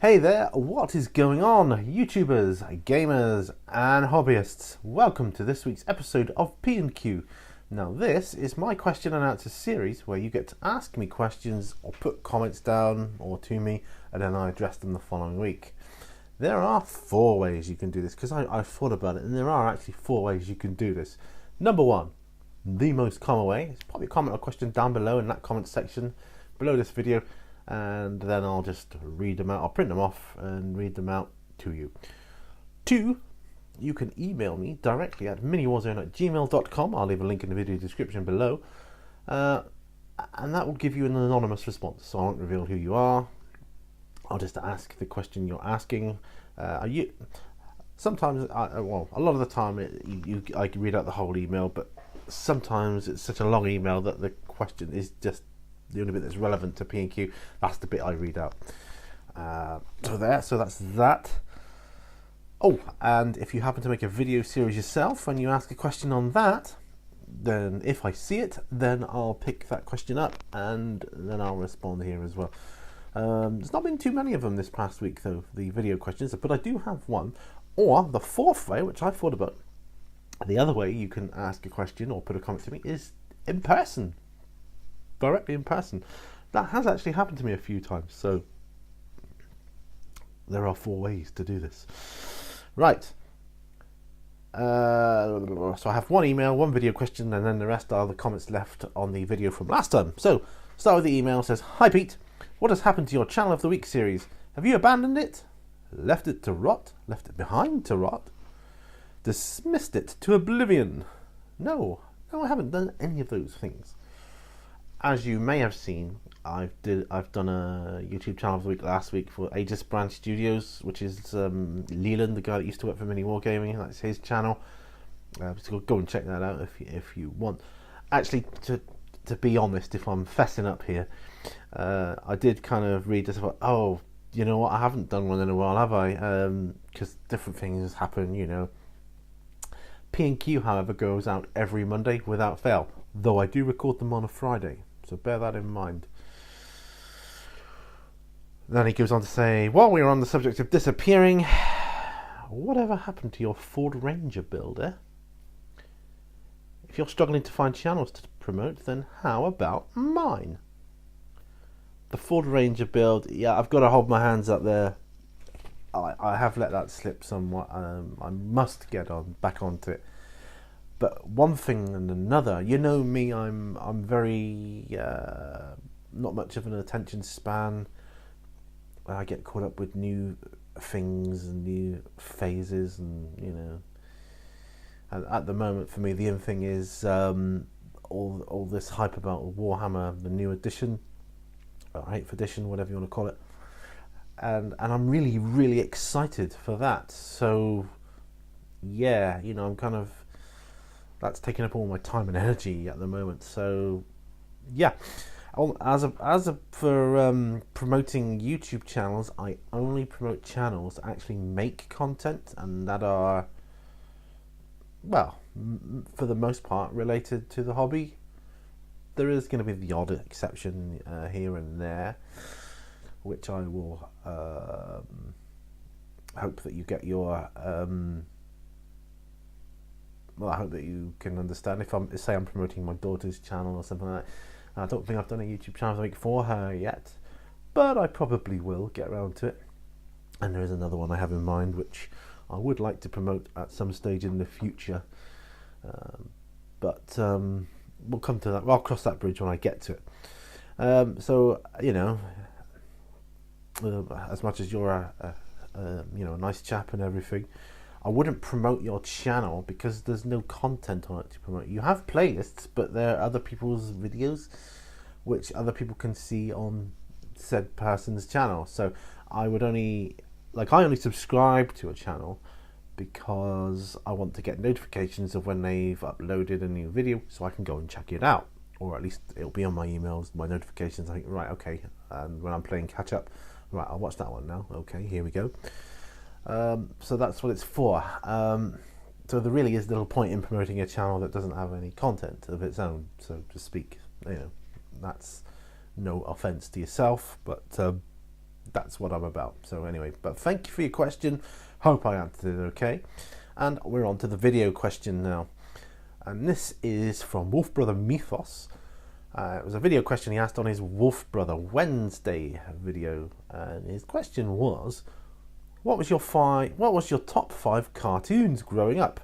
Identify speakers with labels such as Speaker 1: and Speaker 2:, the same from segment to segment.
Speaker 1: Hey there, what is going on, YouTubers, gamers and hobbyists? Welcome to this week's episode of P&Q. Now this is my question and answer series where you get to ask me questions or put comments down or to me and then I address them the following week. There are 4 ways you can do this because I thought about it and there are actually 4 ways you can do this. Number 1, the most common way, is probably comment or question down below in that comment section below this video, and then I'll just read them out. I'll print them off and read them out to you. 2, you can email me directly at miniwarzone@gmail.com. I'll leave a link in the video description below, and that will give you an anonymous response, so I won't reveal who you are. I'll just ask the question you're asking. Sometimes, a lot of the time I can read out the whole email, but sometimes it's such a long email that the question is just the only bit that's relevant to P&Q. That's the bit I read out. So that's that. Oh, and if you happen to make a video series yourself and you ask a question on that, then if I see it, then I'll pick that question up and then I'll respond here as well. There's not been too many of them this past week though, the video questions, but I do have one. Or the 4th way, which I thought about, the other way you can ask a question or put a comment to me is in person. Directly in person. That has actually happened to me a few times, so there are 4 ways to do this. Right. So I have 1 email, 1 video question, and then the rest are the comments left on the video from last time. So start with the email. It says, "Hi Pete, what has happened to your Channel of the Week series? Have you abandoned it? Left it to rot? Left it behind to rot? Dismissed it to oblivion?" No, I haven't done any of those things. As you may have seen, I've done a YouTube Channel of the Week last week for Aegis Branch Studios, which is Leland, the guy that used to work for Mini Wargaming. That's his channel. So go and check that out if you want. Actually, to be honest, if I'm fessing up here, I did kind of read this. Oh, you know what? I haven't done one in a while, have I? Because different things happen, you know. P&Q, however, goes out every Monday without fail, though I do record them on a Friday, so bear that in mind. Then he goes on to say, while we are on the subject of disappearing, whatever happened to your Ford Ranger build, eh? If you're struggling to find channels to promote, then how about mine? The Ford Ranger build, yeah, I've got to hold my hands up there. I have let that slip somewhat. I must get back onto it. But one thing and another, you know me, I'm very not much of an attention span. I get caught up with new things and new phases, and you know. And at the moment, for me, the in thing is all this hype about Warhammer, the new edition, or 8th edition, whatever you want to call it. And I'm really, really excited for that. So yeah, you know, I'm kind of, that's taking up all my time and energy at the moment. So yeah, for promoting YouTube channels, I only promote channels that actually make content and that are, well, for the most part related to the hobby. There is going to be the odd exception here and there, which I will hope that you get your well, I hope that you can understand. If I'm promoting my daughter's channel or something like that, I don't think I've done a YouTube channel week for her yet, but I probably will get around to it. And there is another one I have in mind which I would like to promote at some stage in the future, but we'll come to that. I'll cross that bridge when I get to it. So you know, as much as you're a nice chap and everything, I wouldn't promote your channel because there's no content on it to promote. You have playlists, but they're other people's videos which other people can see on said person's channel. So I only subscribe to a channel because I want to get notifications of when they've uploaded a new video so I can go and check it out, or at least it'll be on my emails, my notifications. I think, right, okay, and when I'm playing catch up, right, I'll watch that one now. Okay, here we go. So that's what it's for. So there really is little point in promoting a channel that doesn't have any content of its own, so to speak. You know, that's no offense to yourself, but That's what I'm about. So anyway, but thank you for your question. Hope I answered it okay. And we're on to the video question now. And this is from Wolf Brother Mythos. It was a video question he asked on his Wolf Brother Wednesday video. And his question was, what was your top 5 cartoons growing up?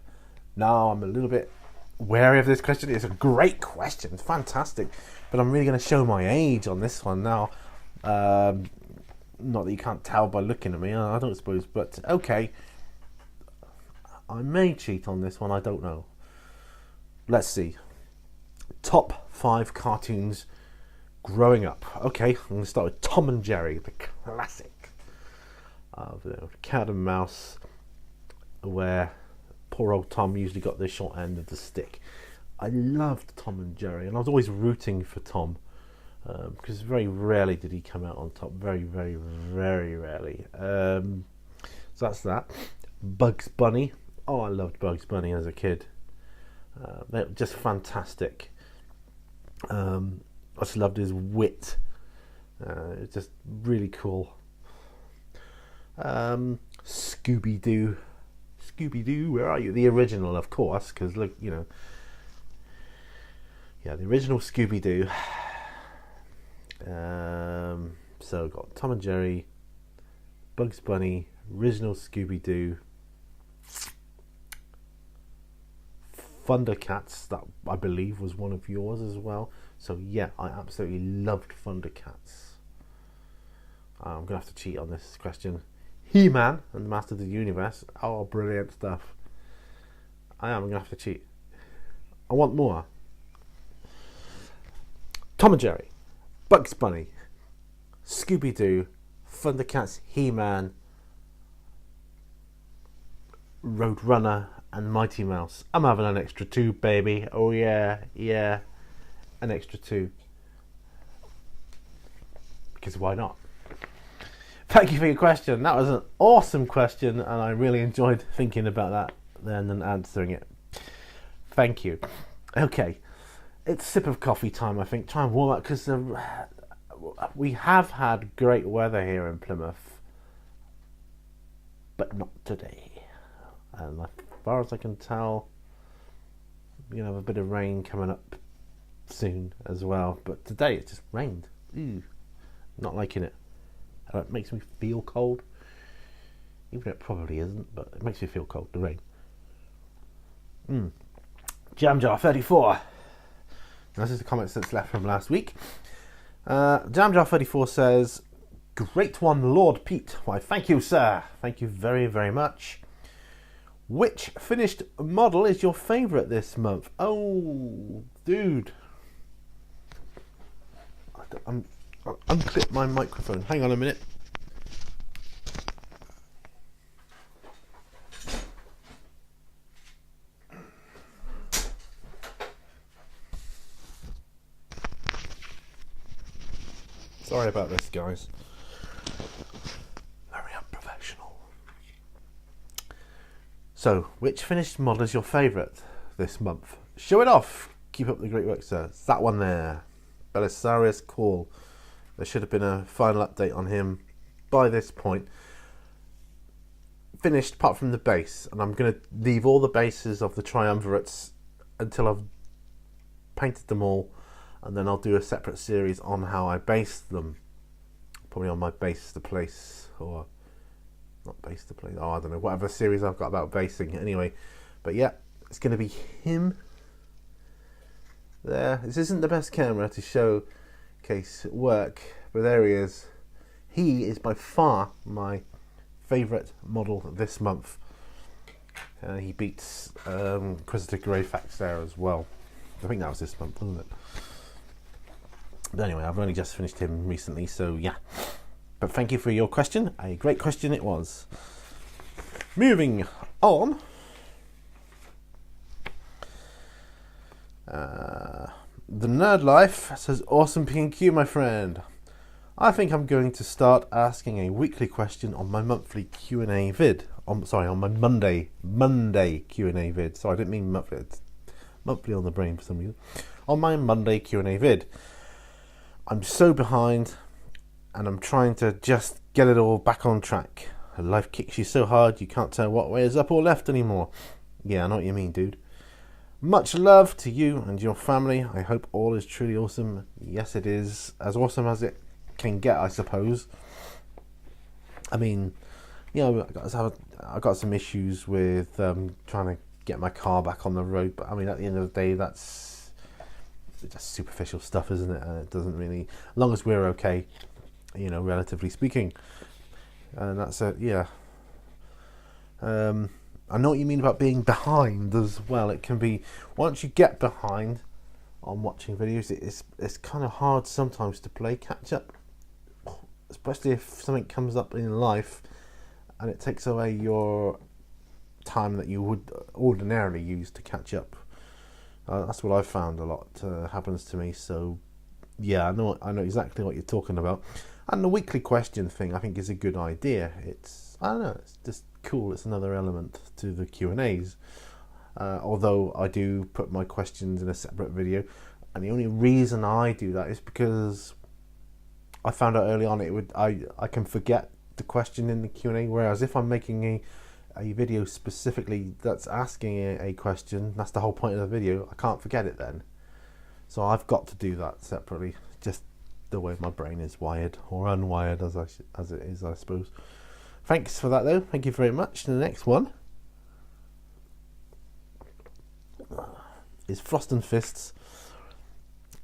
Speaker 1: Now, I'm a little bit wary of this question. It's a great question. It's fantastic. But I'm really going to show my age on this one now. Not that you can't tell by looking at me, I don't suppose, but okay. I may cheat on this one, I don't know. Let's see. Top 5 cartoons growing up. Okay, I'm going to start with Tom and Jerry, the classic of Cat and Mouse, where poor old Tom usually got the short end of the stick. I loved Tom and Jerry, and I was always rooting for Tom. Because very rarely did he come out on top. Very, very, very rarely. So that's that. Bugs Bunny. Oh, I loved Bugs Bunny as a kid. They were just fantastic. I just loved his wit. It's just really cool. Scooby-Doo. Scooby-Doo, where are you? The original, of course, because look, yeah, the original Scooby-Doo. So got Tom and Jerry, Bugs Bunny, original Scooby-Doo, Thundercats, that I believe was one of yours as well. So yeah, I absolutely loved Thundercats. I'm gonna have to cheat on this question. He-Man and the Master of the Universe. Oh, brilliant stuff. I'm gonna have to cheat. I want more. Tom and Jerry, Bugs Bunny, Scooby-Doo, Thundercats, He-Man, Roadrunner, and Mighty Mouse. I'm having an extra 2, baby. Oh yeah, an extra 2. Because why not? Thank you for your question. That was an awesome question, and I really enjoyed thinking about that then and answering it. Thank you. Okay, it's sip of coffee time, I think. Try and warm up, because we have had great weather here in Plymouth, but not today. And as far as I can tell, we're going to have a bit of rain coming up soon as well. But today it just rained. Ew, not liking it. It makes me feel cold. Even though it probably isn't, but it makes me feel cold, the rain. Jam Jar 34. This is the comments that's left from last week. Jam Jar 34 says, "Great one, Lord Pete." Why, thank you, sir. Thank you very, very much. Which finished model is your favourite this month? Oh, dude. I'm unclip my microphone. Hang on a minute. Sorry about this, guys. Very unprofessional. So, which finished model is your favourite this month? Show it off. Keep up the great work, sir. It's that one there. Belisarius Call. There should have been a final update on him by this point. Finished apart from the base, and I'm going to leave all the bases of the triumvirates until I've painted them all, and then I'll do a separate series on how I base them. Probably on my base to place, or not base to place, I don't know, whatever series I've got about basing anyway. But yeah, it's going to be him there. This isn't the best camera to showcase work, but there he is. He is by far my favourite model this month. He beats Inquisitor Greyfax there as well. I think that was this month, wasn't it? But anyway, I've only just finished him recently, so yeah. But thank you for your question. A great question it was. Moving on. The Nerd Life says, "Awesome P&Q, my friend. I think I'm going to start asking a weekly question on my monthly Q&A vid. On my Monday Q&A vid. Sorry, I didn't mean monthly. It's monthly on the brain for some reason. On my Monday Q&A vid. I'm so behind, and I'm trying to just get it all back on track. Life kicks you so hard you can't tell what way is up or left anymore. Yeah, I know what you mean, dude. Much love to you and your family. I hope all is truly awesome. Yes, it is. As awesome as it can get, I suppose. I mean, you know, I got some issues with trying to get my car back on the road. But I mean, at the end of the day, that's just superficial stuff, isn't it? And it doesn't really, as long as we're okay, you know, relatively speaking. And that's it, yeah. I know what you mean about being behind as well. It can be, once you get behind on watching videos, it's kind of hard sometimes to play catch up, especially if something comes up in life and it takes away your time that you would ordinarily use to catch up. That's what I've found a lot happens to me. So yeah, I know exactly what you're talking about. And the weekly question thing, I think, is a good idea. I don't know, it's just cool. It's another element to the Q&As. Although I do put my questions in a separate video, and the only reason I do that is because I found out early on I can forget the question in the Q&A, whereas if I'm making a video specifically that's asking a question, that's the whole point of the video, I can't forget it then. So I've got to do that separately, just the way my brain is wired, or unwired as it is, I suppose. Thanks for that though, thank you very much. The next one is Frost and Fists.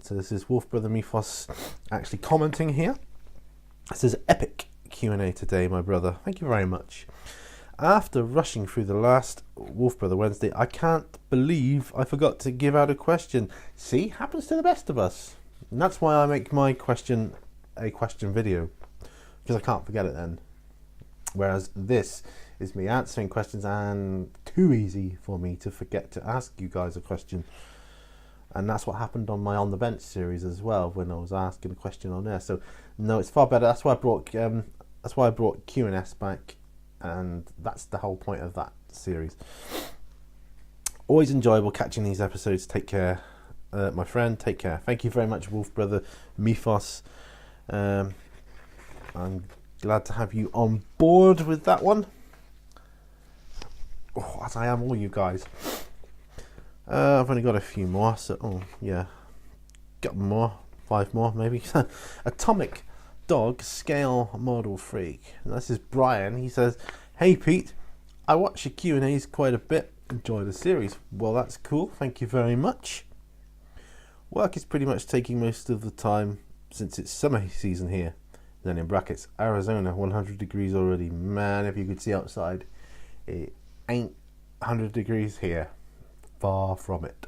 Speaker 1: So this is Wolf Brother Mythos actually commenting here. It says, epic Q&A today, my brother. Thank you very much. After rushing through the last Wolf Brother Wednesday, I can't believe I forgot to give out a question. See, happens to the best of us. And that's why I make my question a question video, because I can't forget it then. Whereas this is me answering questions, and too easy for me to forget to ask you guys a question. And that's what happened on my On the Bench series as well, when I was asking a question on there. So no, it's far better. That's why I brought Q&S back, and that's the whole point of that series. Always enjoyable catching these episodes. Take care, my friend. Take care. Thank you very much, Wolf Brother Mythos. I'm glad to have you on board with that one. Oh, as I am all you guys. I've only got a few more, so got more, 5 more maybe. Atomic Dog Scale Model Freak. And this is Brian. He says, "Hey Pete, I watch your Q&As quite a bit. Enjoy the series." Well, that's cool. Thank you very much. Work is pretty much taking most of the time since it's summer season here. Then in brackets, Arizona, 100 degrees already. Man, if you could see outside, it ain't 100 degrees here. Far from it.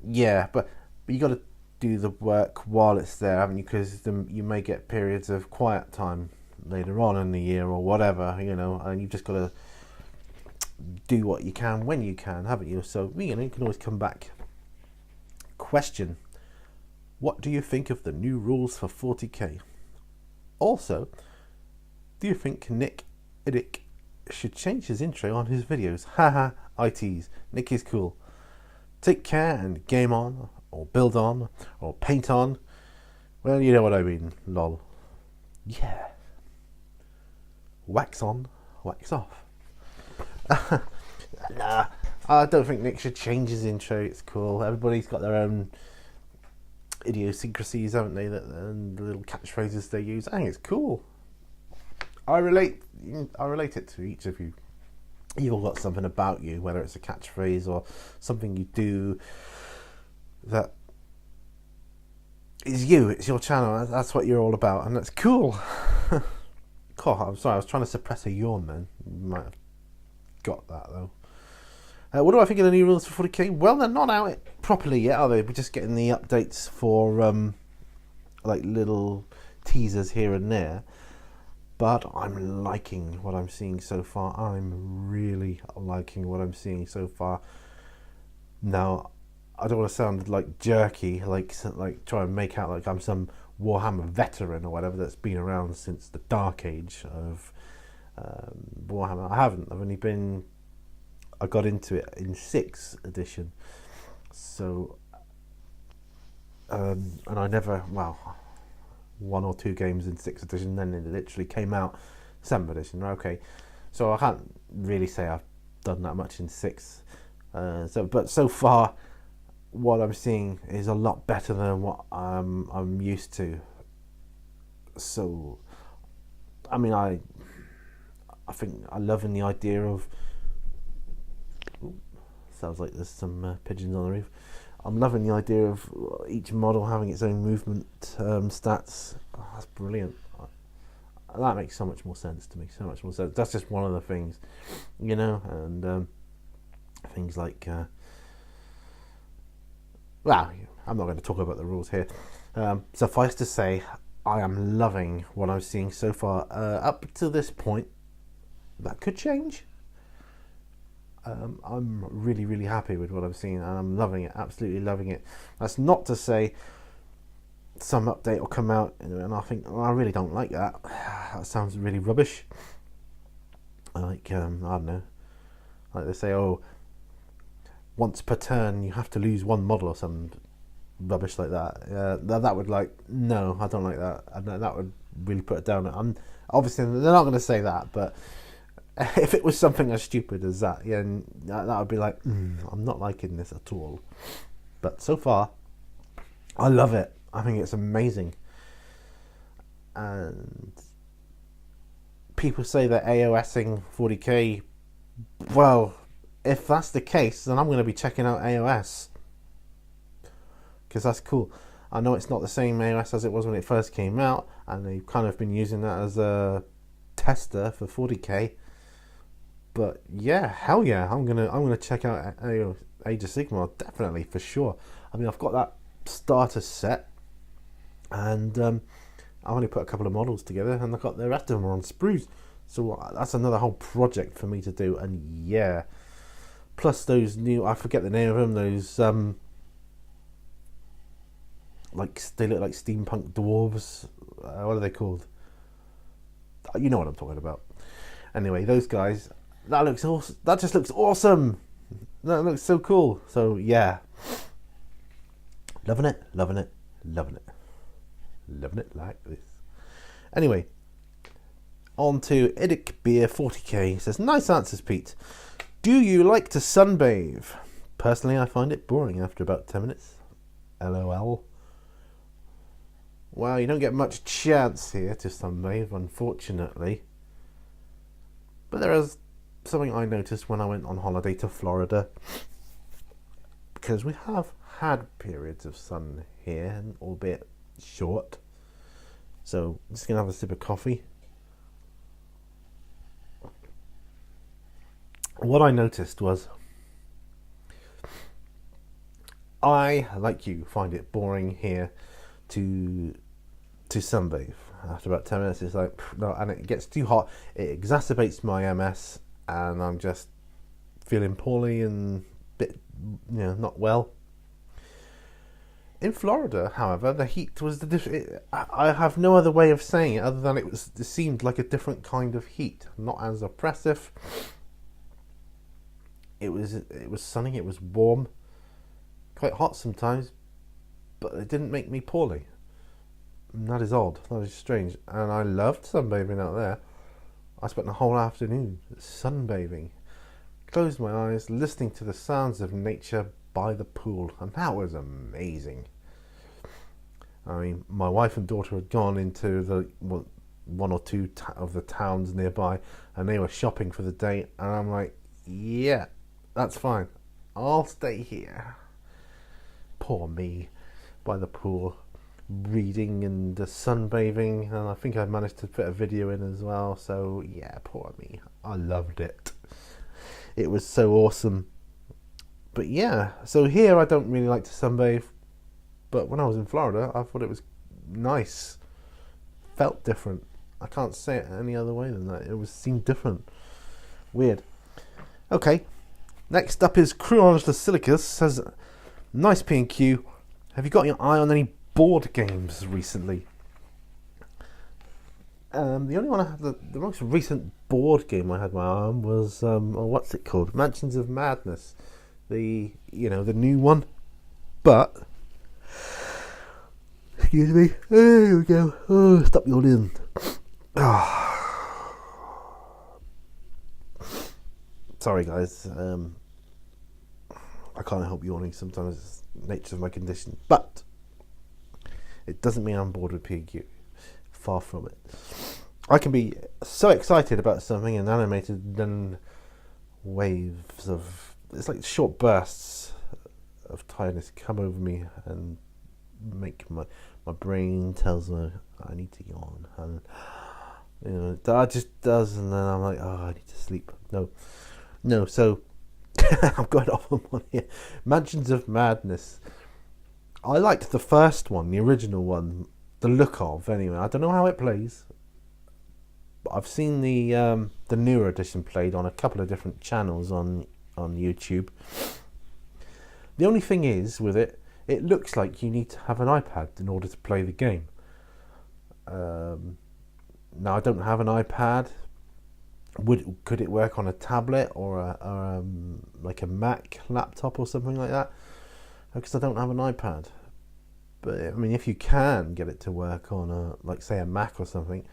Speaker 1: Yeah, but you got to do the work while it's there, haven't you? Because you may get periods of quiet time later on in the year or whatever, you know, and you've just got to do what you can when you can, haven't you? So, you know, you can always come back. Question: what do you think of the new rules for 40k? Also, do you think Nick Iddick should change his intro on his videos? Haha, ITs. Nick is cool. Take care and game on, or build on, or paint on. Well, you know what I mean, lol. Yeah. Wax on, wax off. Nah, I don't think Nick should change his intro. It's cool. Everybody's got their own idiosyncrasies, haven't they? And the little catchphrases they use. I think it's cool. I relate it to each of you. You've all got something about you, whether it's a catchphrase or something you do that is you. It's your channel. That's what you're all about, and that's cool. Cool. I'm sorry, I was trying to suppress a yawn then. You might have got that though. What do I think of the new rules for 40k? Well, they're not out properly yet, are they? We're just getting the updates for like little teasers here and there. But I'm liking what I'm seeing so far. I'm really liking what I'm seeing so far. Now, I don't want to sound like jerky, like try and make out like I'm some Warhammer veteran or whatever that's been around since the dark age of Warhammer. I haven't. I got into it in 6th edition. So, and I never, 1 or 2 games in 6th edition, then it literally came out 7th edition. Okay, so I can't really say I've done that much in 6th. But so far, what I'm seeing is a lot better than what I'm used to. So, I mean, I think I'm loving the idea of. Sounds like there's some pigeons on the roof. I'm loving the idea of each model having its own movement stats. Oh, that's brilliant. That makes so much more sense to me. So much more sense. That's just one of the things, and things like. Well, I'm not going to talk about the rules here. Suffice to say, I am loving what I'm seeing so far. Up to this point, that could change. I'm really, really happy with what I'm seeing, and I'm loving it, absolutely loving it. That's not to say some update will come out, and I think, I really don't like that. That sounds really rubbish. Like, I don't know, like they say, once per turn you have to lose one model or some rubbish like that. That would, like, no, I don't like that. That would really put it down. Obviously they're not going to say that, but if it was something as stupid as that, yeah, that would be like, I'm not liking this at all. But so far, I love it. I think it's amazing. And people say that AOSing 40k. Well, if that's the case, then I'm going to be checking out AOS, because that's cool. I know it's not the same AOS as it was when it first came out, and they've kind of been using that as a tester for 40k. But yeah, hell yeah, I'm gonna check out Age of Sigmar, definitely, for sure. I mean, I've got that starter set, and I've only put a couple of models together, and I've got the rest of them on sprues. So that's another whole project for me to do, and yeah. Plus those new, I forget the name of them, those they look like steampunk dwarves. What are they called? You know what I'm talking about. Anyway, those guys. That looks awesome. That just looks awesome. That looks so cool. So yeah, loving it, loving it, loving it, loving it like this. Anyway, on to Idic Beer 40k. He says, nice answers, Pete. Do you like to sunbathe? Personally, I find it boring after about 10 minutes. LOL. Well, you don't get much chance here to sunbathe, unfortunately. But there is something I noticed when I went on holiday to Florida, because we have had periods of sun here, albeit short. So I'm just going to have a sip of coffee. What I noticed was, I, like you, find it boring here to sunbathe. After about 10 minutes, it's like, no, and it gets too hot. It exacerbates my MS, and I'm just feeling poorly and bit, not well. In Florida, however, the heat was I have no other way of saying it other than it seemed like a different kind of heat, not as oppressive. It was sunny. It was warm, quite hot sometimes, but it didn't make me poorly. And that is odd. That is strange. And I loved sunbathing out there. I spent the whole afternoon sunbathing. Closed my eyes, listening to the sounds of nature by the pool, and that was amazing. I mean, my wife and daughter had gone into the one or two of the towns nearby, and they were shopping for the day, and I'm like, yeah, that's fine. I'll stay here. Poor me, by the pool, reading and sunbathing, and I think I managed to fit a video in as well. So yeah, poor me. I loved it. It was so awesome. But yeah, so here I don't really like to sunbathe, but when I was in Florida, I thought it was nice. Felt different. I can't say it any other way than that. It seemed different. Weird. Okay, next up is Cruonge the Silicus. Says, nice P&Q. Have you got your eye on any board games recently? The only one I had, the most recent board game I had my eye on was, what's it called? Mansions of Madness. The new one. But excuse me. There we go. Oh, stop yawning. Sorry, guys. I can't help yawning sometimes. It's the nature of my condition. But it doesn't mean I'm bored with PQ. Far from it. I can be so excited about something and animated, then waves of... It's like short bursts of tiredness come over me and make my brain tells me I need to yawn. And, you know, that just does, and then I'm like, oh, I need to sleep. No, so... I'm going off on one here. Mansions of Madness. I liked the first one, the original one, the look of, anyway. I don't know how it plays, but I've seen the newer edition played on a couple of different channels on YouTube. The only thing is, with it looks like you need to have an iPad in order to play the game. Now, I don't have an iPad. Could it work on a tablet or like a Mac laptop or something like that? Because I don't have an iPad. But I mean, if you can get it to work on like say a Mac or something,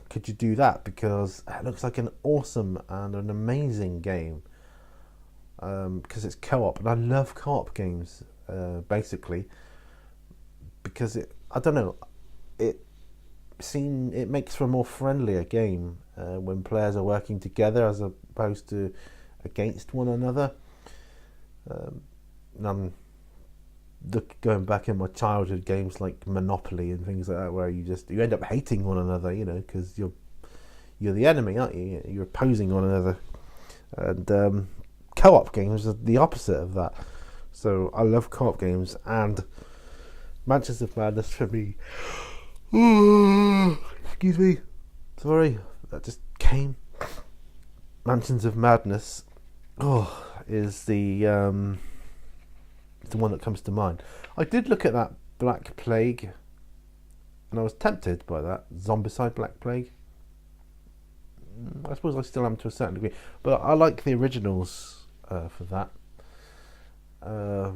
Speaker 1: could you do that? Because it looks like an awesome and an amazing game. Because it's co-op, and I love co-op games basically. Because I don't know, it makes for a more friendlier game when players are working together as opposed to against one another. And I'm going back in my childhood games like Monopoly and things like that, where you end up hating one another, you know, because you're the enemy, aren't you? You're opposing one another. And co-op games are the opposite of that. So I love co-op games, and Mansions of Madness for me. Excuse me, sorry, that just came. Mansions of Madness is the one that comes to mind. I did look at that Black Plague, and I was tempted by that Zombicide Black Plague. I suppose I still am to a certain degree, but I like the originals for that. I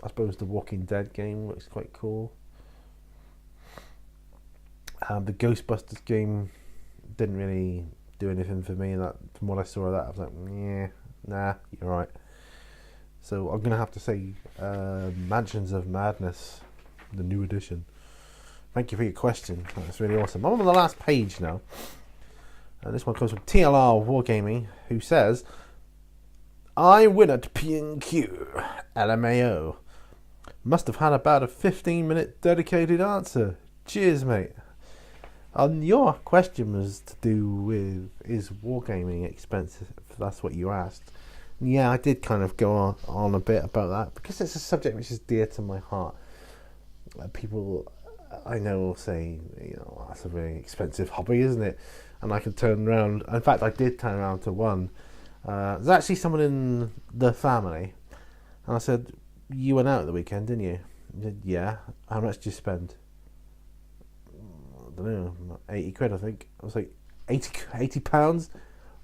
Speaker 1: suppose the Walking Dead game looks quite cool. The Ghostbusters game didn't really do anything for me. That, from what I saw of that, I was like, yeah, nah, you're right. So I'm gonna have to say Mansions of Madness, the new edition. Thank you for your question. That's really awesome. I'm on the last page now. This one comes from TLR Wargaming, who says, I win at P&Q, LMAO. Must have had about a 15-minute dedicated answer. Cheers, mate. Your question was to do with, is wargaming expensive? If that's what you asked. Yeah, I did kind of go on a bit about that, because it's a subject which is dear to my heart. People I know will say, you know, that's a very expensive hobby, isn't it? And I can turn around. In fact, I did turn around to one. There's actually someone in the family, and I said, you went out at the weekend, didn't you? He said, yeah. How much did you spend? I don't know, 80 quid, I think. I was like, 80 pounds?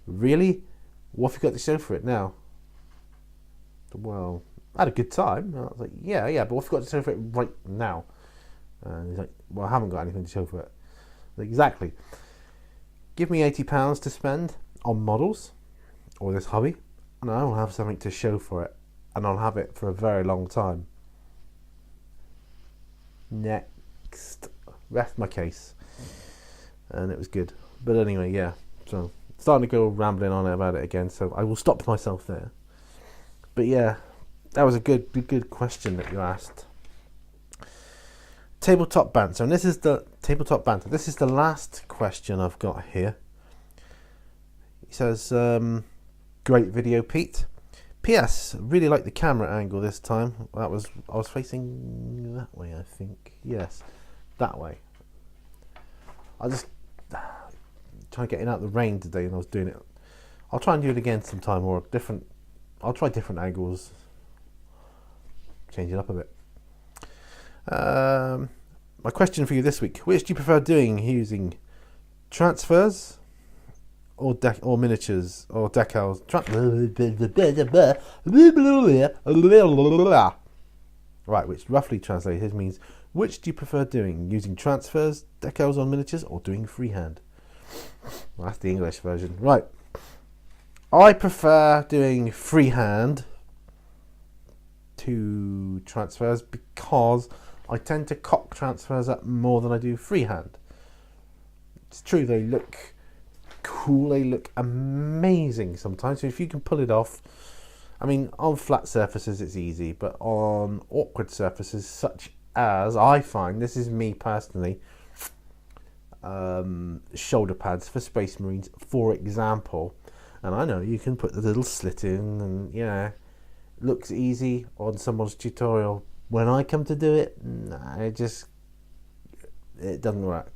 Speaker 1: Really? What have you got to show for it now? Well, I had a good time. I was like, yeah, but what have you got to show for it right now? And he's like, well, I haven't got anything to show for it. Like, exactly. Give me £80 to spend on models or this hobby, and I will have something to show for it, and I'll have it for a very long time. Next. Rest my case. And it was good. But anyway, yeah. So, starting to go rambling on about it again, so I will stop myself there. But yeah, that was a good question that you asked. Tabletop banter, and this is the tabletop banter. This is the last question I've got here. He says, "Great video, Pete. P.S. Really like the camera angle this time. I was facing that way, I think. Yes, that way. I just trying to get in out of the rain today, and I was doing it. I'll try and do it again sometime, or different. I'll try different angles. Change it up a bit. My question for you this week: which do you prefer doing, using transfers or miniatures or decals? Right, which roughly translated means, which do you prefer doing? Using transfers, decals on miniatures, or doing freehand? Well, that's the English version. Right. I prefer doing freehand to transfers because I tend to cock transfers up more than I do freehand. It's true, they look cool, they look amazing sometimes. So if you can pull it off, I mean, on flat surfaces it's easy, but on awkward surfaces such as, I find, this is me personally, shoulder pads for Space Marines, for example, and I know you can put the little slit in, and yeah, it looks easy on someone's tutorial. When I come to do it, nah, it doesn't work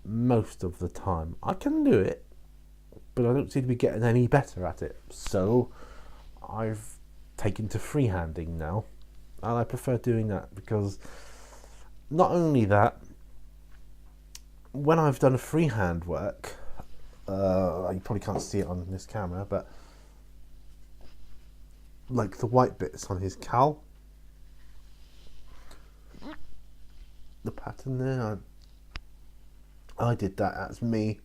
Speaker 1: most of the time. I can do it, but I don't seem to be getting any better at it. So I've taken to freehanding now, and I prefer doing that because not only that, when I've done freehand work, you probably can't see it on this camera, but like the white bits on his cowl, the pattern there, I did that. That's me.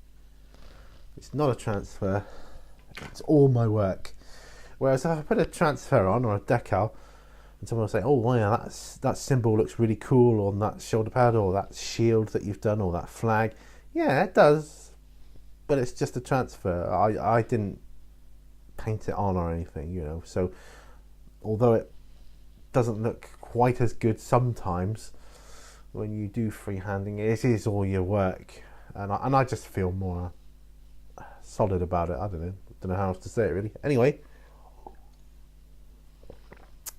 Speaker 1: It's not a transfer, it's all my work. Whereas if I put a transfer on or a decal, and someone will say, oh yeah, that symbol looks really cool on that shoulder pad, or that shield that you've done, or that flag. Yeah, it does, but it's just a transfer. I didn't paint it on or anything, you know. So although it doesn't look quite as good sometimes when you do freehanding, it is all your work, and I just feel more solid about it. I don't know how else to say it really. Anyway,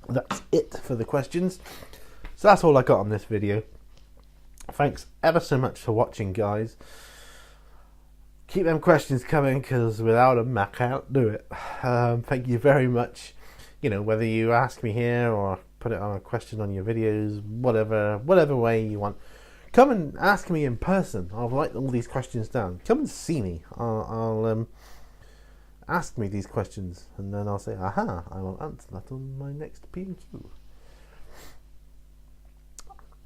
Speaker 1: that's it for the questions. So that's all I got on this video. Thanks ever so much for watching, guys. Keep them questions coming, because without them I can't do it. Thank you very much. You know, whether you ask me here or put it on a question on your videos, whatever way you want, come and ask me in person. I'll write all these questions down. Come and see me. I'll ask me these questions, and then I'll say, aha, I will answer that on my next P&Q.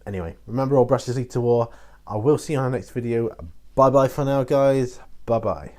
Speaker 1: Anyway, remember, all brushes lead to war. I will see you on the next video. Bye bye for now, guys. Bye bye.